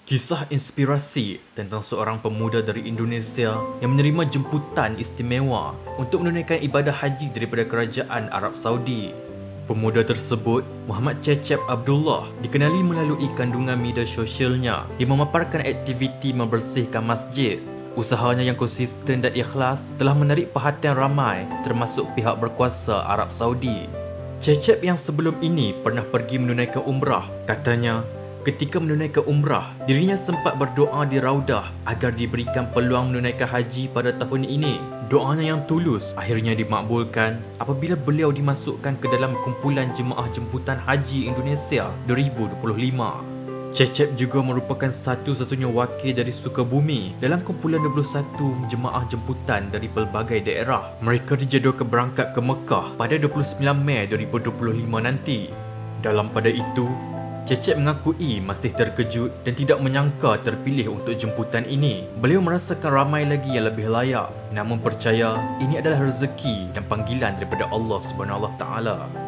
Kisah inspirasi tentang seorang pemuda dari Indonesia yang menerima jemputan istimewa untuk menunaikan ibadah haji daripada Kerajaan Arab Saudi. Pemuda tersebut, Muhammad Cecep Abdullah, dikenali melalui kandungan media sosialnya yang memaparkan aktiviti membersihkan masjid. Usahanya yang konsisten dan ikhlas telah menarik perhatian ramai, termasuk pihak berkuasa Arab Saudi. Cecep yang sebelum ini pernah pergi menunaikan umrah, katanya ketika menunaikan umrah, dirinya sempat berdoa di Raudah agar diberikan peluang menunaikan haji pada tahun ini. Doanya yang tulus akhirnya dimakbulkan apabila beliau dimasukkan ke dalam kumpulan jemaah jemputan haji Indonesia 2025. Cecep juga merupakan satu-satunya wakil dari Sukabumi dalam kumpulan 21 jemaah jemputan dari pelbagai daerah. Mereka dijadualkan berangkat ke Mekah pada 29 Mei 2025 nanti. Dalam pada itu, Cecep mengakui masih terkejut dan tidak menyangka terpilih untuk jemputan ini. Beliau merasakan ramai lagi yang lebih layak, namun percaya ini adalah rezeki dan panggilan daripada Allah Subhanahu Wa Taala.